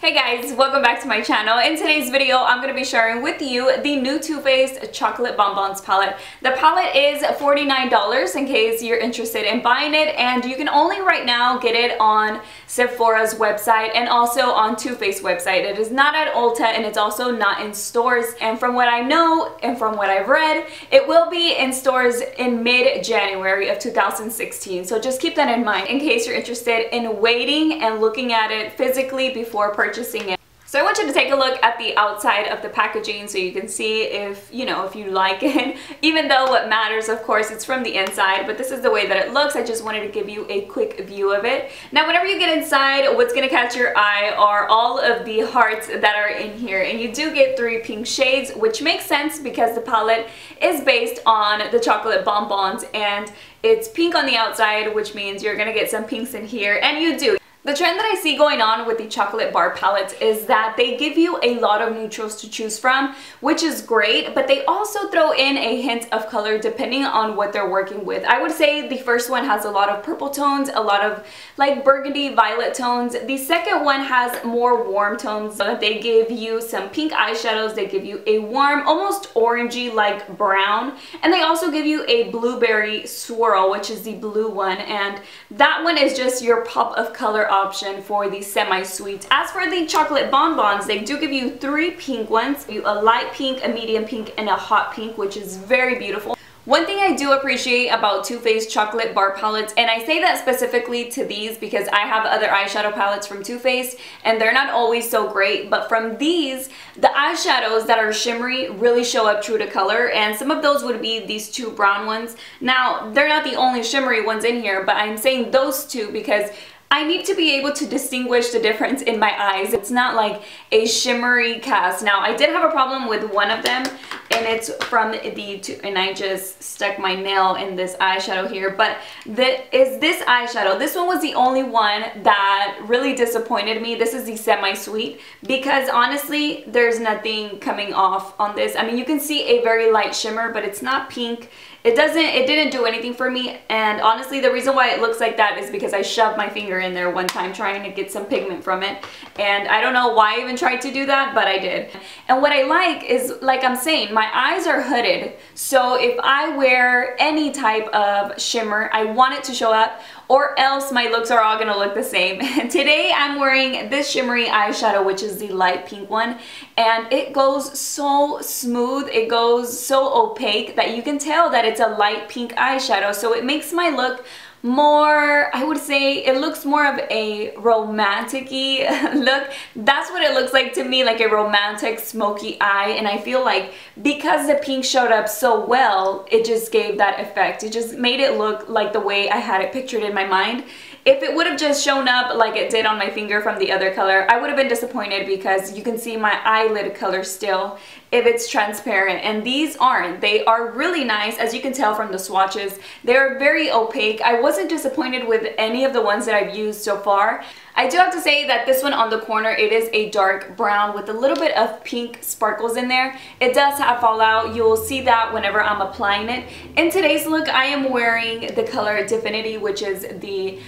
Hey guys, welcome back to my channel. In today's video, I'm going to be sharing with you the new Too Faced Chocolate Bonbons palette. The palette is $49 in case you're interested in buying it, and you can only right now get it on Sephora's website and also on Too Faced website. It is not at Ulta and it's also not in stores, and from what I know and from what I've read, it will be in stores in mid-January of 2016. So just keep that in mind in case you're interested in waiting and looking at it physically before purchasing it. So I want you to take a look at the outside of the packaging so you can see if you like it. Even though what matters, of course, it's from the inside, but this is the way that it looks. I just wanted to give you a quick view of it. Now, whenever you get inside, what's going to catch your eye are all of the hearts that are in here. And you do get 3 pink shades, which makes sense because the palette is based on the chocolate bonbons, and it's pink on the outside, which means you're going to get some pinks in here, and you do. The trend that I see going on with the chocolate bar palettes is that they give you a lot of neutrals to choose from, which is great, but they also throw in a hint of color depending on what they're working with. I would say the first one has a lot of purple tones, a lot of like burgundy violet tones. The second one has more warm tones. They give you some pink eyeshadows, they give you a warm, almost orangey like brown, and they also give you a blueberry swirl, which is the blue one, and that one is just your pop of color option for the semi-sweet. As for the chocolate bonbons, they do give you 3 pink ones, a light pink, a medium pink, and a hot pink, which is very beautiful. One thing I do appreciate about Too Faced chocolate bar palettes, and I say that specifically to these because I have other eyeshadow palettes from Too Faced and they're not always so great, but from these, the eyeshadows that are shimmery really show up true to color, and some of those would be these 2 brown ones. Now, they're not the only shimmery ones in here, but I'm saying those 2 because I need to be able to distinguish the difference in my eyes. It's not like a shimmery cast. Now, I did have a problem with one of them, and it's from and I just stuck my nail in this eyeshadow here, but this eyeshadow. This one was the only one that really disappointed me. This is the semi-sweet, because honestly, there's nothing coming off on this. I mean, you can see a very light shimmer, but it's not pink. It didn't do anything for me, and honestly the reason why it looks like that is because I shoved my finger in there one time trying to get some pigment from it, and I don't know why I even tried to do that, but I did. And what I like is, like I'm saying, my eyes are hooded, so if I wear any type of shimmer, I want it to show up, or else my looks are all gonna look the same. And today I'm wearing this shimmery eyeshadow, which is the light pink one, and it goes so smooth, it goes so opaque that you can tell that it's a light pink eyeshadow, so it makes my look more, I would say, it looks more of a romantic-y look. That's what it looks like to me, like a romantic smoky eye, and I feel like because the pink showed up so well, it just gave that effect. It just made it look like the way I had it pictured in my mind. If it would have just shown up like it did on my finger from the other color, I would have been disappointed because you can see my eyelid color still if it's transparent, and these aren't. They are really nice, as you can tell from the swatches. They're very opaque. I wasn't disappointed with any of the ones that I've used so far. I do have to say that this one on the corner, it is a dark brown with a little bit of pink sparkles in there. It does have fallout. You'll see that whenever I'm applying it. In today's look, I am wearing the color Divinity, which is the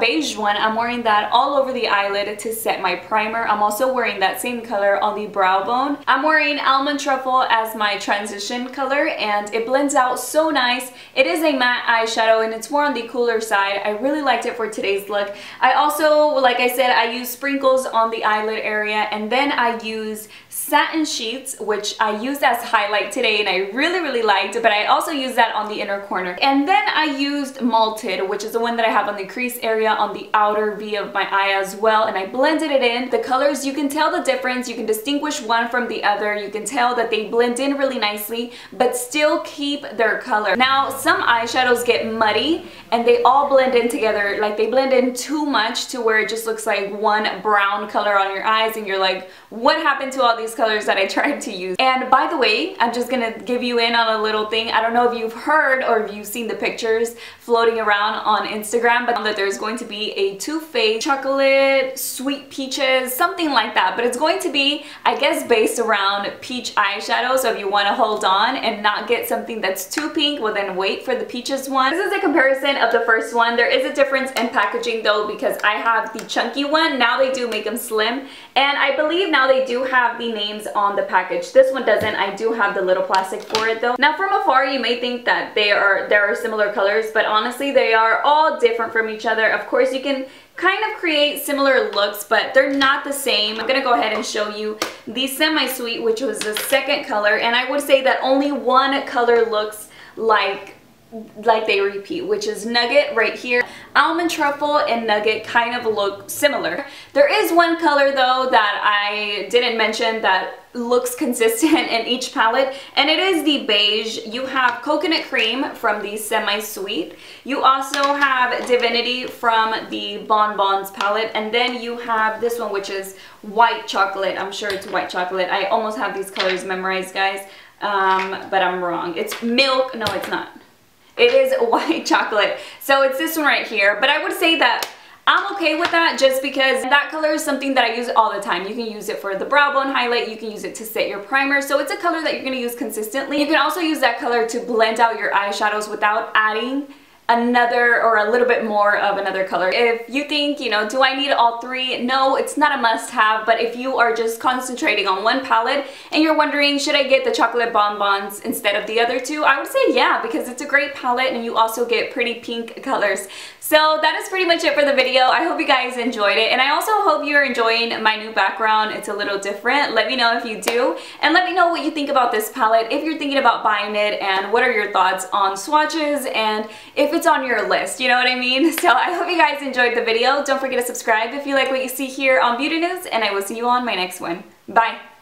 beige one. I'm wearing that all over the eyelid to set my primer. I'm also wearing that same color on the brow bone. I'm wearing Almond Truffle as my transition color, and it blends out so nice. It is a matte eyeshadow and it's more on the cooler side. I really liked it for today's look. I also, like I said, I use sprinkles on the eyelid area, and then I use satin sheets, which I used as highlight today and I really liked, but I also used that on the inner corner. And then I used Malted, which is the one that I have on the crease area on the outer V of my eye as well, and I blended it in. The colors, you can tell the difference. You can distinguish one from the other. You can tell that they blend in really nicely but still keep their color. Now, some eyeshadows get muddy and they all blend in together, like they blend in too much to where it just looks like one brown color on your eyes, and you're like, what happened to all these colors that I tried to use? And by the way, I'm just gonna give you in on a little thing. I don't know if you've heard or if you've seen the pictures floating around on Instagram, but that there's going to be a Too Faced chocolate sweet peaches, something like that, but it's going to be, I guess, based around peach eyeshadow. So if you want to hold on and not get something that's too pink, well then wait for the peaches one. This is a comparison of the first one. There is a difference in packaging though, because I have have the chunky one. Now they do make them slim, and I believe now they do have the names on the package. This one doesn't. I do have the little plastic for it though. Now from afar you may think that there are similar colors, but honestly they are all different from each other. Of course you can kind of create similar looks, but they're not the same. I'm gonna go ahead and show you the semi-sweet, which was the second color, and I would say that only one color looks like they repeat, which is Nugget right here. Almond Truffle and Nugget kind of look similar. There is one color though that I didn't mention that looks consistent in each palette, and it is the beige. You have Coconut Cream from the Semi-Sweet. You also have Divinity from the Bonbons palette, and then you have this one, which is White Chocolate. I'm sure it's White Chocolate. I almost have these colors memorized, guys, but I'm wrong. It's Milk. No, it's not. It is White Chocolate. So it's this one right here, but I would say that I'm okay with that just because that color is something that I use all the time. You can use it for the brow bone highlight, you can use it to set your primer, so it's a color that you're going to use consistently. You can also use that color to blend out your eyeshadows without adding another or a little bit more of another color. If you think, you know, do I need all three? No, it's not a must-have, but if you are just concentrating on one palette and you're wondering, should I get the chocolate bonbons instead of the other two? I would say yeah, because it's a great palette and you also get pretty pink colors. So that is pretty much it for the video. I hope you guys enjoyed it, and I also hope you're enjoying my new background. It's a little different. Let me know if you do, and let me know what you think about this palette, if you're thinking about buying it, and what are your thoughts on swatches, and if it's on your list, you know what I mean? So I hope you guys enjoyed the video. Don't forget to subscribe if you like what you see here on Beauty News, and I will see you on my next one. Bye!